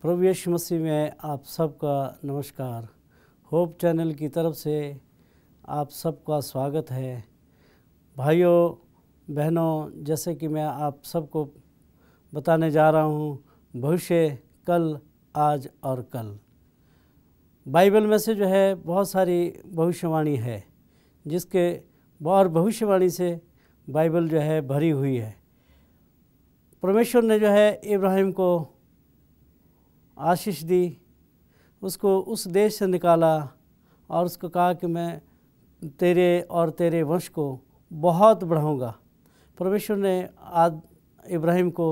प्रभु यीशु मसीह में आप सबका नमस्कार। होप चैनल की तरफ से आप सबका स्वागत है। भाइयों बहनों, जैसे कि मैं आप सबको बताने जा रहा हूँ, भविष्य कल, आज और कल। बाइबल में से जो है बहुत सारी भविष्यवाणी है, जिसके और भविष्यवाणी से बाइबल जो है भरी हुई है। परमेश्वर ने जो है इब्राहिम को आशीष दी, उसको उस देश से निकाला और उसको कहा कि मैं तेरे और तेरे वंश को बहुत बढ़ाऊंगा। परमेश्वर ने आज इब्राहिम को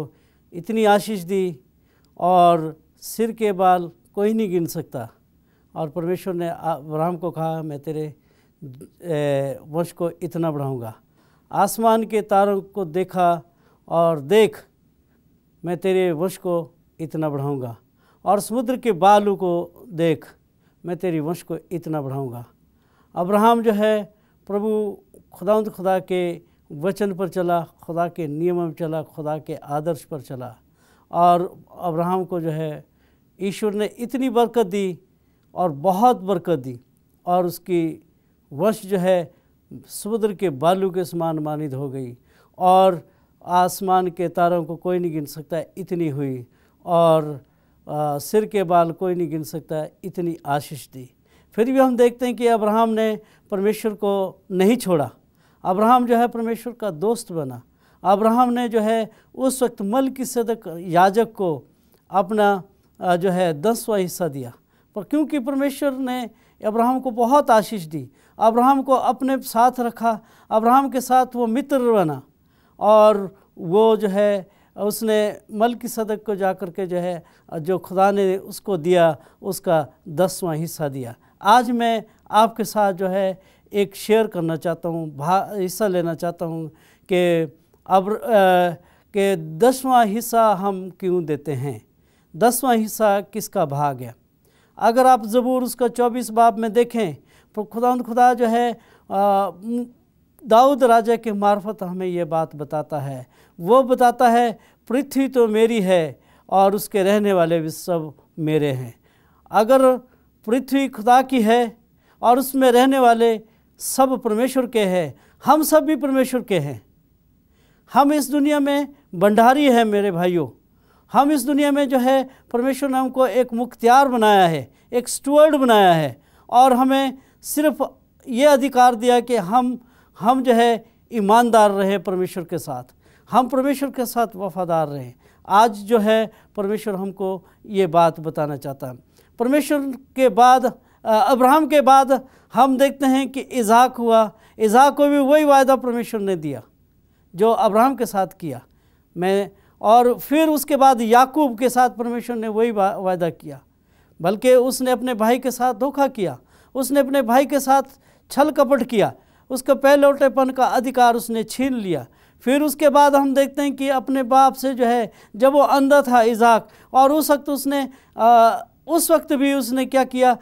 इतनी आशीष दी और सिर के बाल कोई नहीं गिन सकता। और परमेश्वर ने अब्राहम को कहा मैं तेरे वंश को इतना बढ़ाऊंगा। आसमान के तारों को देखा और देख, मैं तेरे वंश को इतना बढ़ाऊंगा। और समुद्र के बालू को देख, मैं तेरी वंश को इतना बढ़ाऊंगा। अब्राहम जो है प्रभु खुदा के वचन पर चला, खुदा के नियम में चला, खुदा के आदर्श पर चला। और अब्राहम को जो है ईश्वर ने इतनी बरकत दी और बहुत बरकत दी, और उसकी वंश जो है समुद्र के बालू के समान मानित हो गई, और आसमान के तारों को कोई नहीं गिन सकता, इतनी हुई। और सिर के बाल कोई नहीं गिन सकता, इतनी आशीष दी। फिर भी हम देखते हैं कि अब्राहम ने परमेश्वर को नहीं छोड़ा। अब्राहम जो है परमेश्वर का दोस्त बना। अब्राहम ने जो है उस वक्त मलकीसेदक याजक को अपना जो है 10वां हिस्सा दिया, पर क्योंकि परमेश्वर ने अब्राहम को बहुत आशीष दी, अब्राहम को अपने साथ रखा, अब्राहम के साथ वो मित्र बना, और वो जो है उसने मलकीसेदक को जाकर के जो है जो खुदा ने उसको दिया उसका 10वां हिस्सा दिया। आज मैं आपके साथ जो है एक शेयर करना चाहता हूँ, हिस्सा लेना चाहता हूँ कि अब के 10वां हिस्सा हम क्यों देते हैं, 10वां हिस्सा किसका भाग है। अगर आप ज़बूर उसका 24 बाब में देखें तो खुदा जो है दाऊद राजा के मार्फत हमें ये बात बताता है। वो बताता है पृथ्वी तो मेरी है और उसके रहने वाले भी सब मेरे हैं। अगर पृथ्वी खुदा की है और उसमें रहने वाले सब परमेश्वर के हैं, हम सब भी परमेश्वर के हैं। हम इस दुनिया में भंडारी हैं मेरे भाइयों। हम इस दुनिया में जो है परमेश्वर ने हमको एक मुख्तियार बनाया है, एक स्टुअर्ड बनाया है, और हमें सिर्फ ये अधिकार दिया कि हम जो है ईमानदार रहे परमेश्वर के साथ। हम परमेश्वर के साथ वफादार रहें। आज जो है परमेश्वर हमको ये बात बताना चाहता है। परमेश्वर के बाद अब्राहम के बाद हम देखते हैं कि इज़हाक हुआ। इज़हाक को भी वही वायदा परमेश्वर ने दिया जो अब्राहम के साथ किया। और फिर उसके बाद याकूब के साथ परमेश्वर ने वही वायदा किया, बल्कि उसने अपने भाई के साथ धोखा किया, उसने अपने भाई के साथ छल कपट किया, उसका पहलौटेपन का अधिकार उसने छीन लिया। फिर उसके बाद हम देखते हैं कि अपने बाप से जो है, जब वो अंधा था इज़हाक, और उस वक्त भी उसने क्या किया,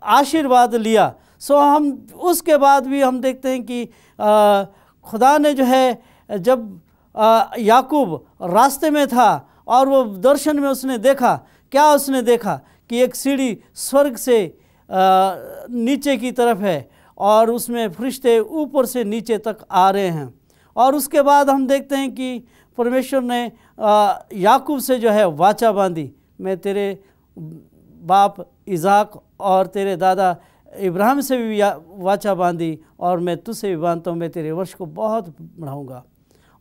आशीर्वाद लिया। हम उसके बाद भी हम देखते हैं कि खुदा ने जो है, जब याकूब रास्ते में था और वो दर्शन में उसने देखा, क्या उसने देखा कि एक सीढ़ी स्वर्ग से नीचे की तरफ है और उसमें फरिश्ते ऊपर से नीचे तक आ रहे हैं। और उसके बाद हम देखते हैं कि परमेश्वर ने याकूब से जो है वाचा बांधी, मैं तेरे बाप इज़हाक और तेरे दादा इब्राहिम से भी वाचा बांधी और मैं तुझसे भी बांधता हूँ, मैं तेरे वंश को बहुत बढ़ाऊँगा।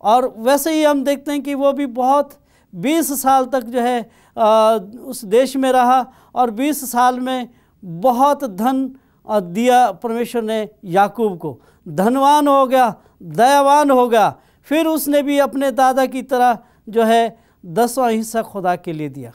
और वैसे ही हम देखते हैं कि वो भी बहुत 20 साल तक जो है उस देश में रहा और 20 साल में बहुत धन दिया परमेश्वर ने याकूब को, धनवान हो गया, दयावान हो गया। फिर उसने भी अपने दादा की तरह जो है 10वां हिस्सा खुदा के लिए दिया।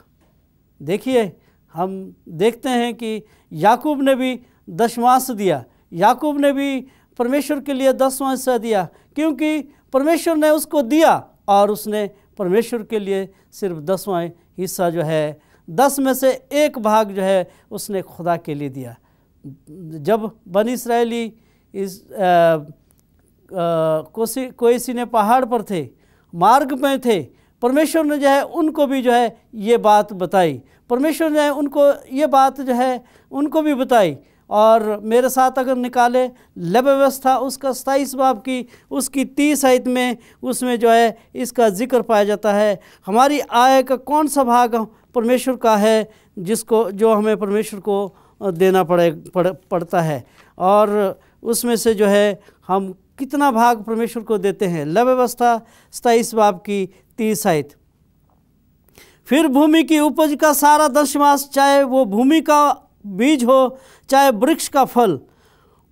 देखिए, हम देखते हैं कि याकूब ने भी दशमांश दिया, याकूब ने भी परमेश्वर के लिए 10वां हिस्सा दिया, क्योंकि परमेश्वर ने उसको दिया और उसने परमेश्वर के लिए सिर्फ 10वां हिस्सा जो है, 10 में से 1 भाग जो है उसने खुदा के लिए दिया। जब बनी इसराइली इस कोसी ने पहाड़ पर थे, मार्ग में थे, परमेश्वर ने जो है उनको भी जो है ये बात बताई, परमेश्वर ने उनको ये बात जो है उनको भी बताई। और मेरे साथ अगर निकाले लेवी व्यवस्था उसका 27 बाब की उसकी 30 आयत में, उसमें जो है इसका जिक्र पाया जाता है। हमारी आय का कौन सा भाग परमेश्वर का है जो हमें परमेश्वर को देना पड़ता है, और उसमें से जो है हम कितना भाग परमेश्वर को देते हैं। लेवी व्यवस्था 27 बाब की 30 आयत। फिर भूमि की उपज का सारा दशमांश, चाहे वो भूमि का बीज हो चाहे वृक्ष का फल,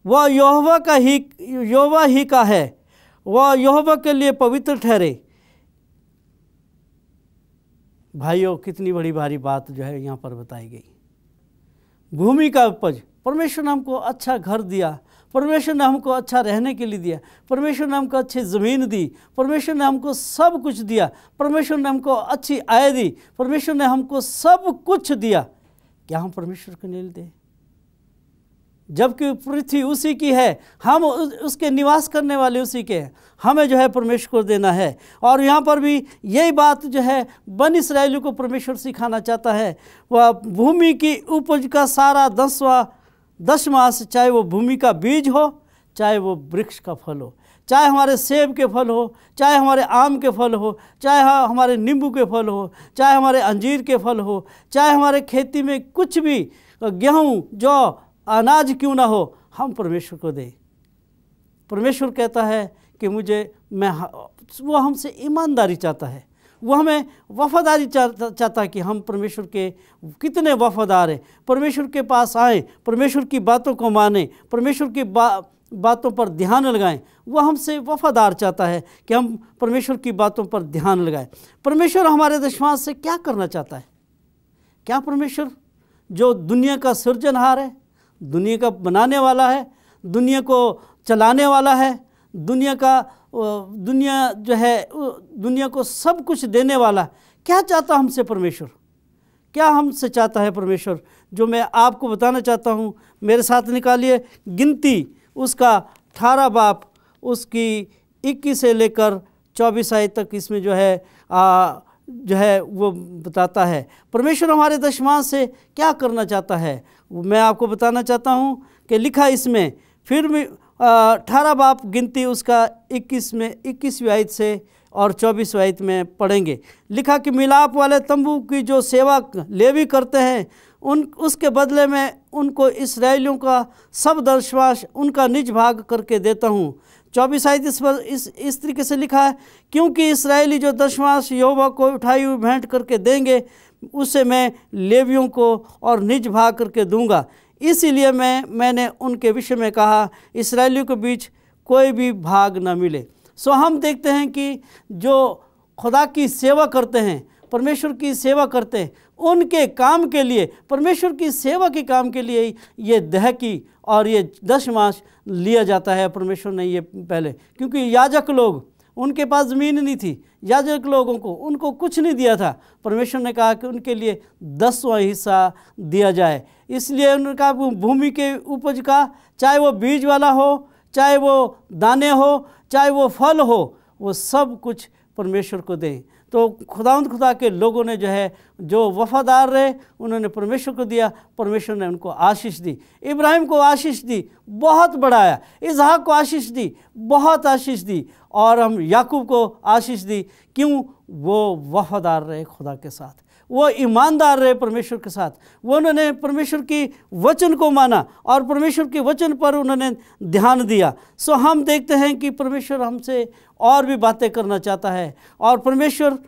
वह यहोवा ही का है, वह यहोवा के लिए पवित्र ठहरे। भाइयों, कितनी बड़ी भारी बात जो है यहाँ पर बताई गई। भूमि का उपज, परमेश्वर ने हमको अच्छा घर दिया, परमेश्वर ने हमको अच्छा रहने के लिए दिया, परमेश्वर ने हमको अच्छी ज़मीन दी, परमेश्वर ने हमको सब कुछ दिया, परमेश्वर ने हमको अच्छी आय दी, परमेश्वर ने हमको सब कुछ दिया। क्या हम परमेश्वर को नहीं दें? जबकि पृथ्वी उसी की है, हम उसके निवास करने वाले उसी के हैं, हमें जो है परमेश्वर को देना है। और यहाँ पर भी यही बात जो है बन इसराइलियों को परमेश्वर सिखाना चाहता है। वह भूमि की उपज का सारा दशमांश, चाहे वो भूमि का बीज हो चाहे वो वृक्ष का फल हो, चाहे हमारे सेब के फल हो, चाहे हमारे आम के फल हो, चाहे हमारे नींबू के फल हो, चाहे हमारे अंजीर के फल हो, चाहे हमारे खेती में कुछ भी गेहूँ जौ अनाज क्यों ना हो, हम परमेश्वर को दें। परमेश्वर कहता है कि वो हमसे ईमानदारी चाहता है, वो हमें वफादारी चाहता है कि हम परमेश्वर के कितने वफादार हैं, परमेश्वर के पास आएँ, परमेश्वर की बातों को मानें, परमेश्वर की बातों पर ध्यान लगाएं। वो हमसे वफादार चाहता है कि हम परमेश्वर की बातों पर ध्यान लगाएं। परमेश्वर हमारे दशमांश से क्या करना चाहता है? क्या परमेश्वर जो दुनिया का सृजनहार है, दुनिया का बनाने वाला है, दुनिया को चलाने वाला है, दुनिया को सब कुछ देने वाला, क्या चाहता हमसे परमेश्वर? क्या हमसे चाहता है परमेश्वर? जो मैं आपको बताना चाहता हूँ, मेरे साथ निकालिए गिनती उसका 18 बाब उसकी 21 से लेकर 24 आयत तक। इसमें जो है वो बताता है परमेश्वर हमारे दशमांश से क्या करना चाहता है। मैं आपको बताना चाहता हूँ कि लिखा इसमें, फिर 18 बाब गिनती उसका 21वीं आयत से और 24वीं आयत में पढ़ेंगे। लिखा कि मिलाप वाले तंबू की जो सेवा लेवी करते हैं उसके बदले में उनको इस्राएलियों का सब दशमांश उनका निज भाग करके देता हूँ, 24 आयत इस तरीके से लिखा है, क्योंकि इसराइली जो दशमांश यहोवा को उठाई हुई भेंट करके देंगे उसे मैं लेवियों को और निज भाग करके दूंगा। इसीलिए मैंने उनके विषय में कहा, इसराइलियों के बीच कोई भी भाग न मिले। सो हम देखते हैं कि जो खुदा की सेवा करते हैं, परमेश्वर की सेवा करते हैं, उनके काम के लिए, परमेश्वर की सेवा के काम के लिए ये दहकी और ये दशमांश लिया जाता है। परमेश्वर ने ये पहले, क्योंकि याजक लोग, उनके पास ज़मीन नहीं थी, याजक लोगों को उनको कुछ नहीं दिया था। परमेश्वर ने कहा कि उनके लिए 10वां हिस्सा दिया जाए। इसलिए उनका भूमि के उपज का, चाहे वो बीज वाला हो, चाहे वो दाने हो, चाहे वो फल हो, वो सब कुछ परमेश्वर को दें। तो खुदा के लोगों ने जो है, जो वफादार रहे, उन्होंने परमेश्वर को दिया, परमेश्वर ने उनको आशीष दी। इब्राहिम को आशीष दी, बहुत बढ़ाया। इसहाक को आशीष दी, बहुत आशीष दी। और हम याकूब को आशीष दी। क्यों? वो वफादार रहे खुदा के साथ, वो ईमानदार रहे परमेश्वर के साथ, वो उन्होंने परमेश्वर की वचन को माना और परमेश्वर के वचन पर उन्होंने ध्यान दिया। सो हम देखते हैं कि परमेश्वर हमसे और भी बातें करना चाहता है। और परमेश्वर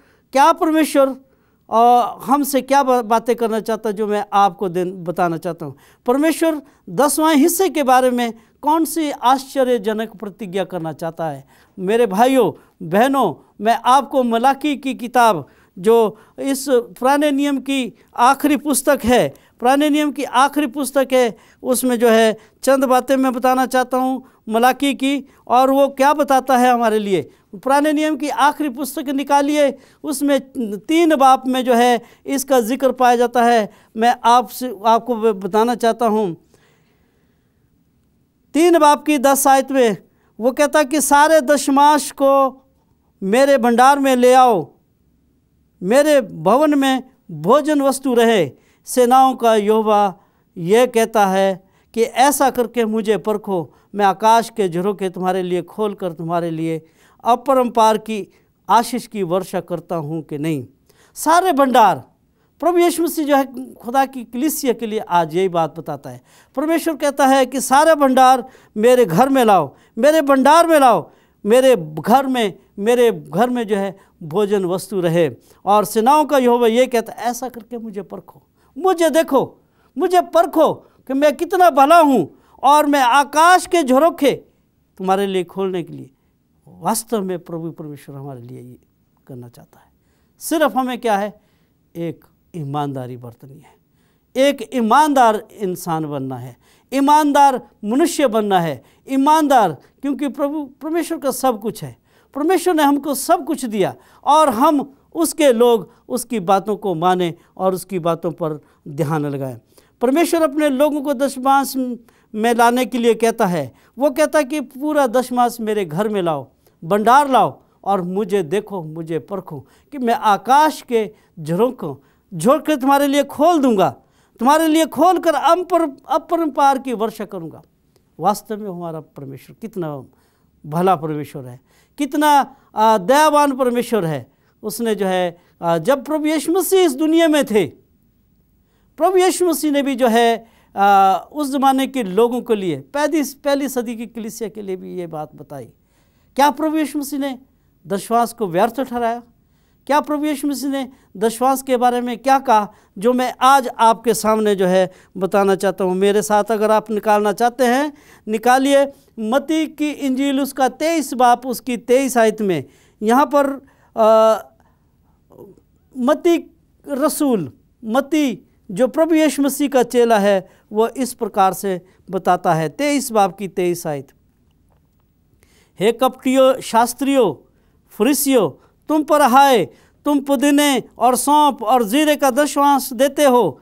हमसे क्या बातें करना चाहता है, जो मैं आपको बताना चाहता हूँ। परमेश्वर 10वां हिस्से के बारे में कौन सी आश्चर्यजनक प्रतिज्ञा करना चाहता है। मेरे भाइयों बहनों, मैं आपको मलाकी की किताब, जो इस पुराने नियम की आखिरी पुस्तक है, पुराने नियम की आखिरी पुस्तक है, उसमें जो है चंद बातें मैं बताना चाहता हूँ मलाकी की। और वो क्या बताता है हमारे लिए। पुराने नियम की आखिरी पुस्तक निकालिए, उसमें 3 बाब में जो है इसका जिक्र पाया जाता है। मैं आपको बताना चाहता हूँ। 3 बाब की 10 आयत में वो कहता है कि सारे दशमांश को मेरे भंडार में ले आओ, मेरे भवन में भोजन वस्तु रहे। सेनाओं का यहोवा यह कहता है कि ऐसा करके मुझे परखो, मैं आकाश के झरोखे तुम्हारे लिए खोल कर तुम्हारे लिए अपरंपार की आशीष की वर्षा करता हूँ कि नहीं। सारे भंडार, प्रभु यीशु मसीह जो है खुदा की कलीसिया के लिए आज यही बात बताता है। परमेश्वर कहता है कि सारे भंडार मेरे घर में लाओ, मेरे भंडार में लाओ, मेरे घर में जो है भोजन वस्तु रहे। और सेनाओं का यहोवा ये कहता है, ऐसा करके मुझे परखो, मुझे देखो, मुझे परखो कि मैं कितना भला हूँ, और मैं आकाश के झरोखे तुम्हारे लिए खोलने के लिए। वास्तव में प्रभु परमेश्वर हमारे लिए ये करना चाहता है। सिर्फ हमें क्या है, एक ईमानदारी बरतनी है, एक ईमानदार इंसान बनना है, ईमानदार मनुष्य बनना है। ईमानदार, क्योंकि प्रभु परमेश्वर का सब कुछ है, परमेश्वर ने हमको सब कुछ दिया, और हम उसके लोग उसकी बातों को माने और उसकी बातों पर ध्यान लगाएं। परमेश्वर अपने लोगों को दशमांश में लाने के लिए कहता है। वो कहता है कि पूरा दशमांश मेरे घर में लाओ, भंडार लाओ, और मुझे देखो, मुझे परखो कि मैं आकाश के झरोखे तुम्हारे लिए खोल दूंगा, तुम्हारे लिए खोल कर अपरंपार की वर्षा करूंगा। वास्तव में हमारा परमेश्वर कितना भला परमेश्वर है, कितना दयावान परमेश्वर है। उसने जो है, जब प्रभु यीशु मसीह इस दुनिया में थे, प्रभु यीशु मसीह ने भी जो है उस ज़माने के लोगों के लिए, पहली सदी की कलीसिया के लिए भी ये बात बताई। क्या प्रभु यीशु मसीह ने दशमांश को व्यर्थ ठहराया? क्या प्रभु यीशु मसीह ने दशमांश के बारे में क्या कहा, जो मैं आज आपके सामने जो है बताना चाहता हूँ। मेरे साथ अगर आप निकालना चाहते हैं, निकालिए मत्ती की इंजील, उसका 23 बाब, उसकी 23 आयत में। यहाँ पर मत्ती जो प्रभु यीशु मसीह का चेला है, वो इस प्रकार से बताता है। 23 बाब की 23 आयत। हे कपटियों, शास्त्रियों, फरीसियों, तुम पर हाय, तुम पुदीने और सौंफ और जीरे का दशमांश देते हो,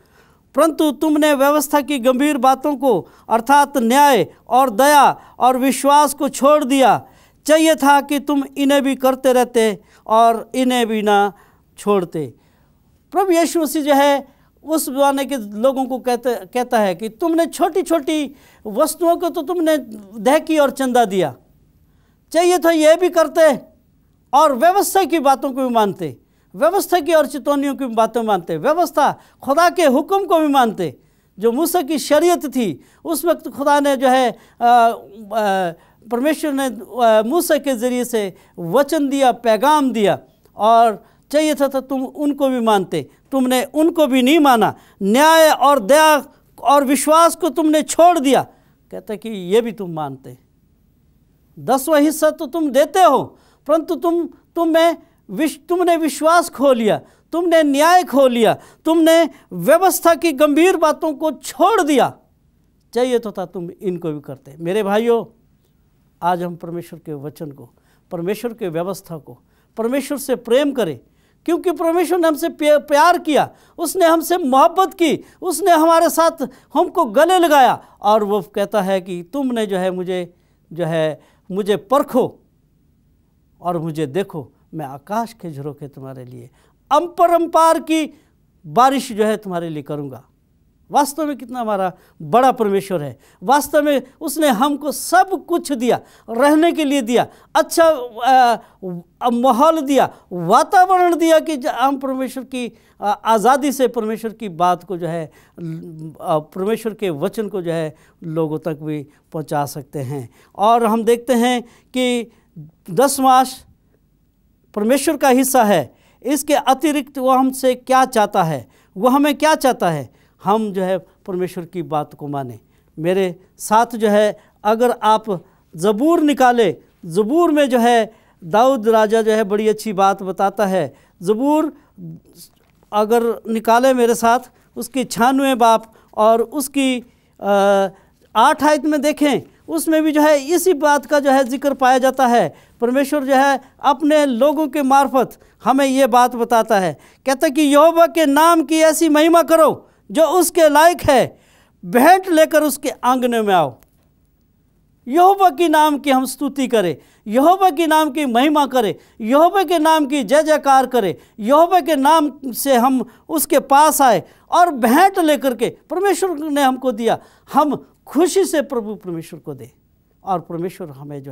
परंतु तुमने व्यवस्था की गंभीर बातों को, अर्थात न्याय और दया और विश्वास को छोड़ दिया। चाहिए था कि तुम इन्हें भी करते रहते और इन्हें भी ना छोड़ते। प्रभु यीशु मसीह जो है उस ज़माने के लोगों को कहता है कि तुमने छोटी छोटी वस्तुओं को तो तुमने दहकी और चंदा दिया, चाहिए था ये भी करते और व्यवस्था की बातों को भी मानते, व्यवस्था की और चितौनियों की बातें मानते, व्यवस्था खुदा के हुक्म को भी मानते। जो मूसा की शरीयत थी, उस वक्त खुदा ने जो है परमेश्वर ने मूसा के ज़रिए से वचन दिया, पैगाम दिया, और चाहिए था तुम उनको भी मानते, तुमने उनको भी नहीं माना। न्याय और दया और विश्वास को तुमने छोड़ दिया। कहता कि ये भी तुम मानते, 10वां हिस्सा तो तुम देते हो, परंतु तुमने विश्वास खो लिया, तुमने न्याय खो लिया, तुमने व्यवस्था की गंभीर बातों को छोड़ दिया। चाहिए तो था तुम इनको भी करते। मेरे भाइयों, आज हम परमेश्वर के वचन को, परमेश्वर के व्यवस्था को, परमेश्वर से प्रेम करें, क्योंकि परमेश्वर ने हमसे प्यार किया, उसने हमसे मोहब्बत की, उसने हमारे साथ हमको गले लगाया, और वो कहता है कि तुमने मुझे परखो और मुझे देखो, मैं आकाश के झरोखे तुम्हारे लिए, अपरंपार की बारिश तुम्हारे लिए करूँगा। वास्तव में कितना हमारा बड़ा परमेश्वर है। वास्तव में उसने हमको सब कुछ दिया, रहने के लिए दिया, अच्छा माहौल दिया, वातावरण दिया कि हम परमेश्वर की आज़ादी से परमेश्वर की बात को परमेश्वर के वचन को लोगों तक भी पहुंचा सकते हैं। और हम देखते हैं कि 10 मास परमेश्वर का हिस्सा है। इसके अतिरिक्त वो हमसे क्या चाहता है, वो हमें क्या चाहता है, हम परमेश्वर की बात को माने। मेरे साथ अगर आप ज़बूर निकाले, ज़बूर में दाऊद राजा बड़ी अच्छी बात बताता है। ज़बूर अगर निकाले मेरे साथ, उसकी 96 बाब और उसकी 8 आयत में देखें, उसमें भी इसी बात का जिक्र पाया जाता है। परमेश्वर अपने लोगों के मार्फत हमें ये बात बताता है। कहता है कि यहोवा के नाम की ऐसी महिमा करो जो उसके लायक है, भेंट लेकर उसके आंगन में आओ। यहोवा के नाम की हम स्तुति करें, यहोवा के नाम की महिमा करें, यहोवा के नाम की जय जयकार करें, यहोवा के नाम से हम उसके पास आए और भेंट लेकर के, परमेश्वर ने हमको दिया, हम खुशी से प्रभु परमेश्वर को दे। और परमेश्वर हमें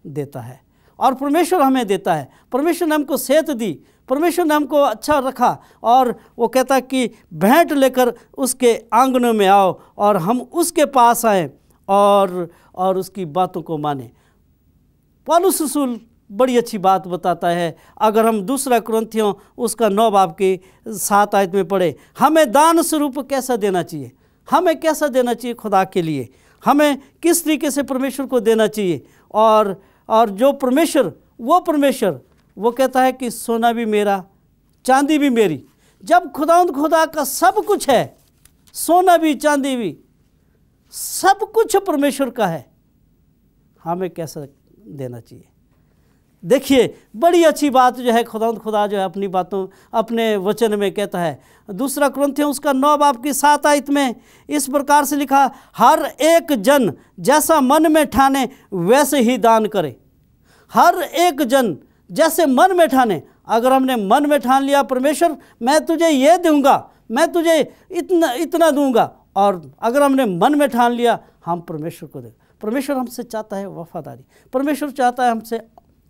देता है, और परमेश्वर हमें देता है। परमेश्वर ने हमको सेहत दी, परमेश्वर ने हमको अच्छा रखा, और वो कहता कि भेंट लेकर उसके आंगनों में आओ और हम उसके पास आएँ और उसकी बातों को माने। पौलुस रसूल बड़ी अच्छी बात बताता है। अगर हम 2 कुरिन्थियों उसका 9 बाब की 7 आयत में पढ़े, हमें दान स्वरूप कैसा देना चाहिए, हमें कैसा देना चाहिए खुदा के लिए, हमें किस तरीके से परमेश्वर को देना चाहिए। और जो परमेश्वर वो कहता है कि सोना भी मेरा, चांदी भी मेरी। जब खुदा का सब कुछ है, सोना भी चांदी भी सब कुछ परमेश्वर का है, हमें कैसा देना चाहिए। देखिए बड़ी अच्छी बात खुदा अपनी बातों, अपने वचन में कहता है। 2 कुरिन्थियों उसका 9 बाब की 7 आयत में इस प्रकार से लिखा, हर एक जन जैसा मन में ठाने वैसे ही दान करे। हर एक जन जैसे मन में ठाने। अगर हमने मन में ठान लिया, परमेश्वर मैं तुझे ये दूंगा, मैं तुझे इतना दूंगा, और अगर हमने मन में ठान लिया हम परमेश्वर को दे। परमेश्वर हमसे चाहता है वफादारी, परमेश्वर चाहता है हमसे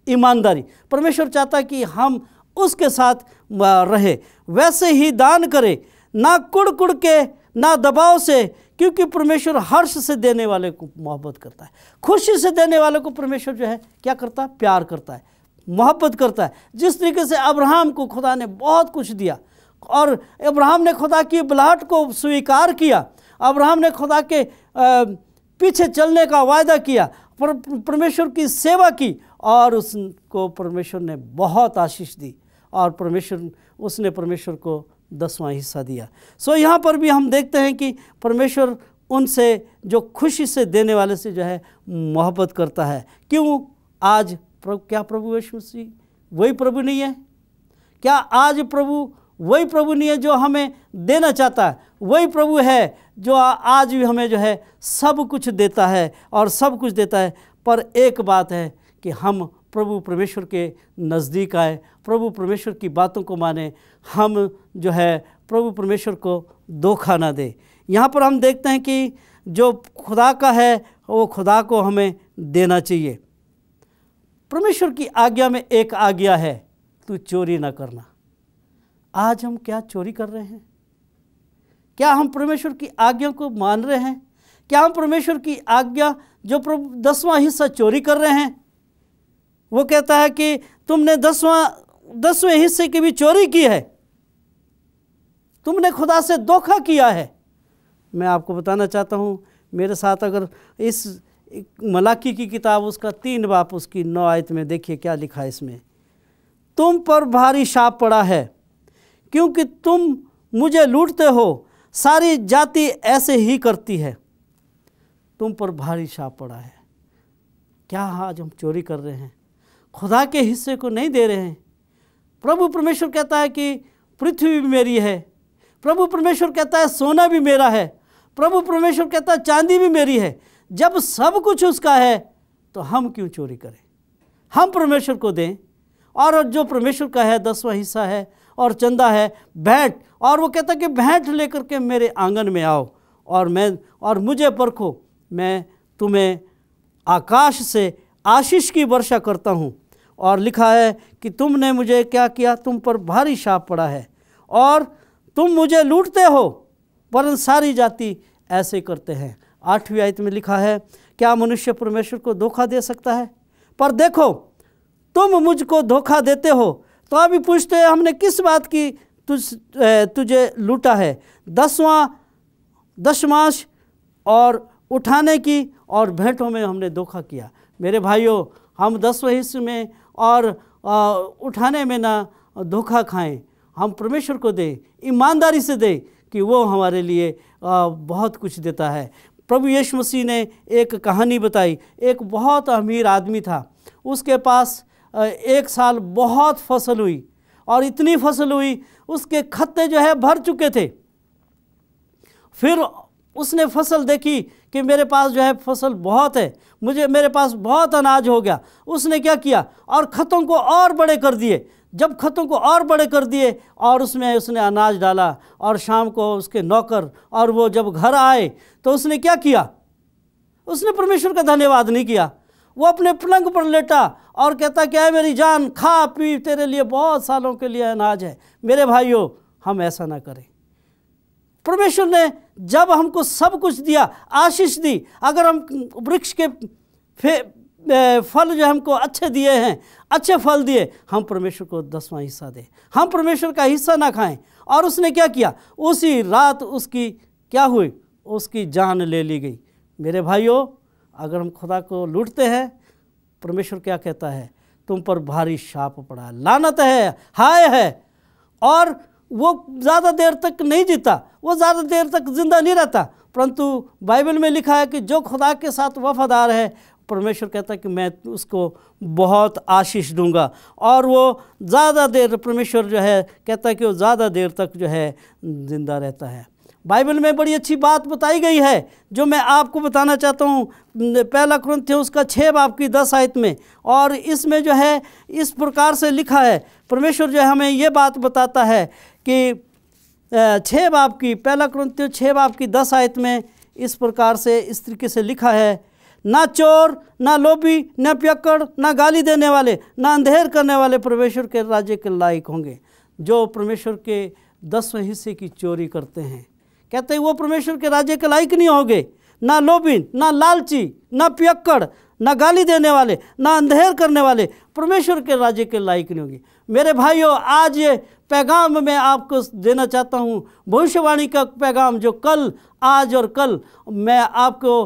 ईमानदारी, परमेश्वर चाहता है कि हम उसके साथ रहे। वैसे ही दान करे, ना कुड़ के, ना दबाव से, क्योंकि परमेश्वर हर्ष से देने वाले को मोहब्बत करता है। खुशी से देने वाले को परमेश्वर क्या करता है, प्यार करता है, मोहब्बत करता है। जिस तरीके से अब्राहम को खुदा ने बहुत कुछ दिया, और अब्राहम ने खुदा की बुलाहट को स्वीकार किया, अब्राहम ने खुदा के पीछे चलने का वायदा किया, परमेश्वर की सेवा की, और उसको परमेश्वर ने बहुत आशीष दी, और उसने परमेश्वर को 10वां हिस्सा दिया। सो यहाँ पर भी हम देखते हैं कि परमेश्वर उनसे जो खुशी से देने वाले से मोहब्बत करता है। क्यों? आज क्या प्रभु यीशु मसीह वही प्रभु नहीं है? क्या आज प्रभु वही प्रभु नहीं है जो हमें देना चाहता है? वही प्रभु है जो आज भी हमें सब कुछ देता है और सब कुछ देता है। पर एक बात है कि हम प्रभु परमेश्वर के नज़दीक आए, प्रभु परमेश्वर की बातों को माने, हम प्रभु परमेश्वर को धोखा ना दे। यहाँ पर हम देखते हैं कि जो खुदा का है वो खुदा को हमें देना चाहिए। परमेश्वर की आज्ञा में एक आज्ञा है, तू चोरी ना करना। आज हम क्या चोरी कर रहे हैं? क्या हम परमेश्वर की आज्ञा को मान रहे हैं? क्या हम परमेश्वर की आज्ञा जो 10वां हिस्सा चोरी कर रहे हैं? वो कहता है कि तुमने 10वें हिस्से की भी चोरी की है, तुमने खुदा से धोखा किया है। मैं आपको बताना चाहता हूँ, मेरे साथ अगर इस मलाकी की किताब उसका 3 बाब उसकी 9 आयत में देखिए क्या लिखा है इसमें। तुम पर भारी शाप पड़ा है, क्योंकि तुम मुझे लूटते हो, सारी जाति ऐसे ही करती है। तुम पर भारी शाप पड़ा है। क्या आज हम चोरी कर रहे हैं? खुदा के हिस्से को नहीं दे रहे हैं। प्रभु परमेश्वर कहता है कि पृथ्वी भी मेरी है। प्रभु परमेश्वर कहता है सोना भी मेरा है। प्रभु परमेश्वर कहता है चांदी भी मेरी है। जब सब कुछ उसका है तो हम क्यों चोरी करें? हम परमेश्वर को दें। और जो परमेश्वर का है 10वां हिस्सा है और चंदा है, भेंट। और वो कहता है कि भेंट लेकर के मेरे आंगन में आओ और मुझे परखो, मैं तुम्हें आकाश से आशीष की वर्षा करता हूँ। और लिखा है कि तुमने मुझे क्या किया? तुम पर भारी शाप पड़ा है और तुम मुझे लूटते हो, परंतु सारी जाति ऐसे करते हैं। 8वीं आयत में लिखा है, क्या मनुष्य परमेश्वर को धोखा दे सकता है? पर देखो, तुम मुझको धोखा देते हो। तो अभी पूछते हैं, हमने किस बात की तुझे लूटा है? दशमांश और उठाने की और भेंटों में हमने धोखा किया। मेरे भाइयों, हम 10वें हिस्से में और उठाने में ना धोखा खाएं। हम परमेश्वर को दें, ईमानदारी से दें कि वो हमारे लिए बहुत कुछ देता है। प्रभु यीशु मसीह ने एक कहानी बताई। एक बहुत अमीर आदमी था, उसके पास 1 साल बहुत फसल हुई और इतनी फसल हुई उसके खत्ते जो है भर चुके थे। फिर उसने फसल देखी कि मेरे पास जो है फसल बहुत है, मेरे पास बहुत अनाज हो गया। उसने क्या किया? और खतों को और बड़े कर दिए। जब खतों को और बड़े कर दिए और उसमें उसने अनाज डाला, और शाम को उसके नौकर और वो जब घर आए तो उसने क्या किया? उसने परमेश्वर का धन्यवाद नहीं किया। वो अपने पलंग पर लेटा और कहता, क्या है मेरी जान, खा पी, तेरे लिए बहुत सालों के लिए अनाज है। मेरे भाइयों, हम ऐसा ना करें। परमेश्वर ने जब हमको सब कुछ दिया, आशीष दी, अगर हम वृक्ष के फल जो हमको अच्छे दिए हैं, अच्छे फल दिए, हम परमेश्वर को 10वां हिस्सा दें। हम परमेश्वर का हिस्सा ना खाएं। और उसने क्या किया? उसी रात उसकी क्या हुई? उसकी जान ले ली गई। मेरे भाइयों, अगर हम खुदा को लूटते हैं, परमेश्वर क्या कहता है? तुम पर भारी शाप पड़ा, लानत है, हाय है। और वो ज़्यादा देर तक नहीं जीता, वो ज़्यादा देर तक जिंदा नहीं रहता। परंतु बाइबल में लिखा है कि जो खुदा के साथ वफादार है, परमेश्वर कहता है कि मैं उसको बहुत आशीष दूंगा। और वो ज़्यादा देर, परमेश्वर जो है कहता है कि वो ज़्यादा देर तक जो है जिंदा रहता है। बाइबल में बड़ी अच्छी बात बताई गई है जो मैं आपको बताना चाहता हूँ। 1 कुरिन्थियों उसका 6 बाब की 10 आयत में, और इसमें जो है इस प्रकार से लिखा है। परमेश्वर जो है हमें ये बात बताता है कि 6 बाब की 1 कुरिन्थियों 6 बाब की 10 आयत में इस प्रकार से, इस तरीके से लिखा है, ना चोर, ना लोभी, ना पियक्कड़, ना गाली देने वाले, ना अंधेर करने वाले परमेश्वर के राज्य के लायक होंगे। जो परमेश्वर के 10वें हिस्से की चोरी करते हैं, कहते हैं वो परमेश्वर के राज्य के लायक नहीं होंगे। ना लोभी, ना लालची, ना पियक्कड़, ना गाली देने वाले, ना अंधेर करने वाले परमेश्वर के राज्य के लायक नहीं होंगे। मेरे भाइयों, आज ये पैगाम मैं आपको देना चाहता हूँ, भविष्यवाणी का पैगाम जो कल, आज और कल मैं आपको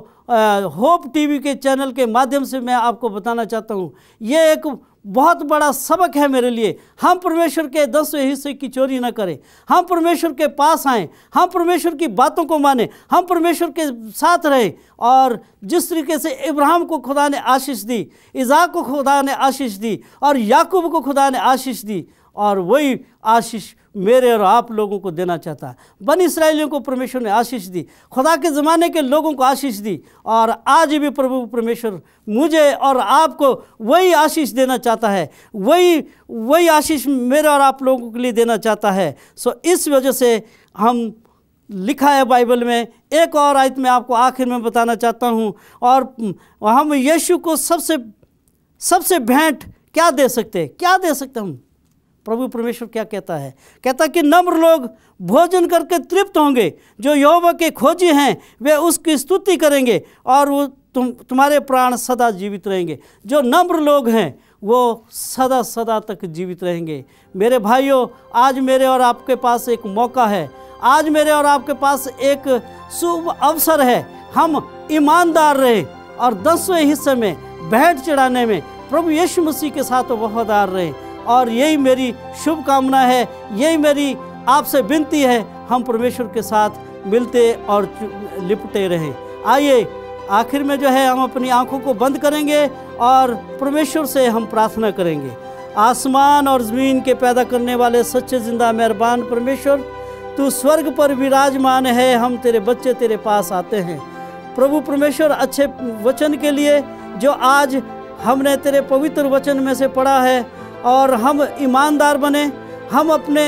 होप टीवी के चैनल के माध्यम से मैं आपको बताना चाहता हूँ। ये एक बहुत बड़ा सबक है मेरे लिए। हम परमेश्वर के 10वें हिस्से की चोरी न करें। हम परमेश्वर के पास आएँ, हम परमेश्वर की बातों को माने, हम परमेश्वर के साथ रहें। और जिस तरीके से इब्राहिम को खुदा ने आशीष दी, इसहाक को खुदा ने आशीष दी और याकूब को खुदा ने आशीष दी, और वही आशीष मेरे और आप लोगों को देना चाहता है। बनी इस्राएलियों को परमेश्वर ने आशीष दी, खुदा के ज़माने के लोगों को आशीष दी, और आज भी प्रभु परमेश्वर मुझे और आपको वही आशीष देना चाहता है। वही आशीष मेरे और आप लोगों के लिए देना चाहता है। सो इस वजह से हम, लिखा है बाइबल में, एक और आयत में आपको आखिर में बताना चाहता हूँ। और हम यीशु को सबसे भेंट क्या दे सकते हैं? क्या दे सकते हम? प्रभु परमेश्वर क्या कहता है? कहता कि नम्र लोग भोजन करके तृप्त होंगे, जो यहोवा के खोजी हैं वे उसकी स्तुति करेंगे और वो तुम्हारे प्राण सदा जीवित रहेंगे। जो नम्र लोग हैं वो सदा सदा तक जीवित रहेंगे। मेरे भाइयों, आज मेरे और आपके पास एक मौका है, आज मेरे और आपके पास एक शुभ अवसर है। हम ईमानदार रहें और 10वें हिस्से में भेंट चढ़ाने में प्रभु यीशु मसीह के साथ वफादार रहें। और यही मेरी शुभकामना है, यही मेरी आपसे विनती है, हम परमेश्वर के साथ मिलते और लिपटे रहें। आइए आखिर में जो है हम अपनी आंखों को बंद करेंगे और परमेश्वर से हम प्रार्थना करेंगे। आसमान और ज़मीन के पैदा करने वाले सच्चे जिंदा मेहरबान परमेश्वर, तू स्वर्ग पर विराजमान है। हम तेरे बच्चे तेरे पास आते हैं प्रभु परमेश्वर, अच्छे वचन के लिए जो आज हमने तेरे पवित्र वचन में से पढ़ा है, और हम ईमानदार बने, हम अपने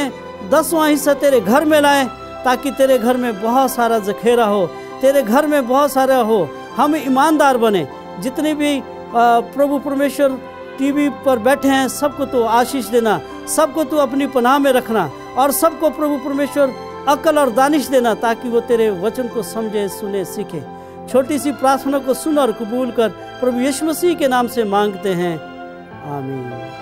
10वां हिस्सा तेरे घर में लाएं ताकि तेरे घर में बहुत सारा ज़ख़ीरा हो, तेरे घर में बहुत सारा हो। हम ईमानदार बने। जितने भी प्रभु परमेश्वर टीवी पर बैठे हैं सबको तो आशीष देना, सबको तो अपनी पनाह में रखना, और सबको प्रभु परमेश्वर अक्ल और दानिश देना ताकि वो तेरे वचन को समझे, सुने, सीखे। छोटी सी प्रार्थना को सुन और कबूल कर, प्रभु यीशु मसीह के नाम से मांगते हैं, आमीन।